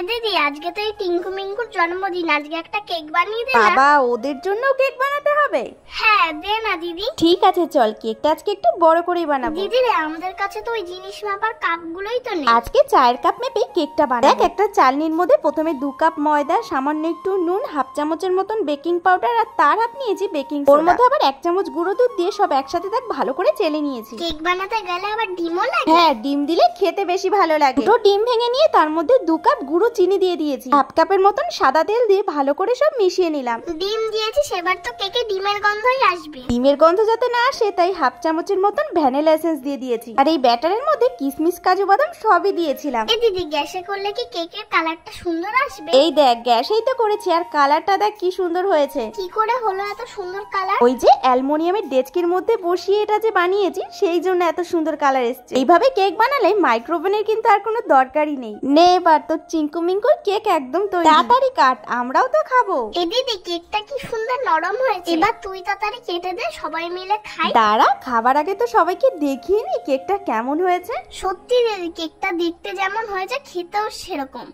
দিদি আজকে তো এই টিঙ্কু মিঙ্কুর জন্মদিন, আজকে একটা কেক বানিয়ে দে না। বাবা ওদের জন্য কেক বানাতে হবে? হ্যাঁ দে না দিদি। ঠিক আছে চল, কেকটা আজকে একটু বড় করেই বানাবো। দিদি রে আমাদের কাছে তো ওই জিনিস মাপার কাপগুলোই তো নেই। আজকে চায়ের কাপ মেপে কেকটা বানাবো। দেখ একটা চালনির মধ্যে প্রথমে 2 কাপ ময়দা, সামান্য একটু নুন, হাফ চামচের মতন বেকিং পাউডার আর তার হাফ নিয়েছি বেকিং সোডা। ওর মধ্যে আবার 1 চামচ গুঁড়ো দুধ দিয়ে সব একসাথে দেখ ভালো করে চেলে নিয়েছি। কেক বানাতে গেলে আবার ডিমও লাগে? হ্যাঁ ডিম দিলে খেতে বেশি ভালো লাগে। তো ডিম ভেঙে নিয়ে তার মধ্যে 2 কাপ গুঁড়ো চিনি দিয়ে দিয়েছি। হাফ কাপের মতন সাদা তেল দিয়ে ভালো করে সব মিশিয়ে নিলাম। ডিম দিয়েছি সেবার তো কেকে ডিমের গন্ধই আসবে। ডিমের গন্ধ যাতে না আসে তাই হাফ চামচের মতন ভ্যানিলা এসেন্স দিয়ে দিয়েছি। আর এই ব্যাটারের মধ্যে কিশমিশ কাজু বাদাম সবই দিয়েছিলাম। এই দিদি গ্যাসে করলে কি কেকের কালারটা সুন্দর আসবে? এই দেখ গ্যাসেই তো করেছি আর কালারটা দেখ কি সুন্দর হয়েছে। কি করে হলো এত সুন্দর কালার? ওই যে অ্যালুমিনিয়ামের ডেচকির মধ্যে বসিয়ে এটা যে বানিয়েছি সেই জন্য এত সুন্দর কালার এসেছে। এইভাবে কেক বানালে মাইক্রোওভেনের কিন্তু আর কোনো দরকারই নেই। নে এবার তো চিঙ্কু মিঙ্কুর কেক একদম তৈরি। তাড়াতাড়ি কাট, আমরাও তো খাবো। এই দিদি কেকটা কি সুন্দর নরম হয়েছে, এবার তুই তাড়াতাড়ি কেটে দে সবাই মিলে খাই। দাঁড়া, খাবার আগে তো সবাইকে দেখিয়ে নি কেকটা কেমন হয়েছে। সত্যি দিদি কেকটা দেখতে যেমন হয়েছে খেতেও সেরকম।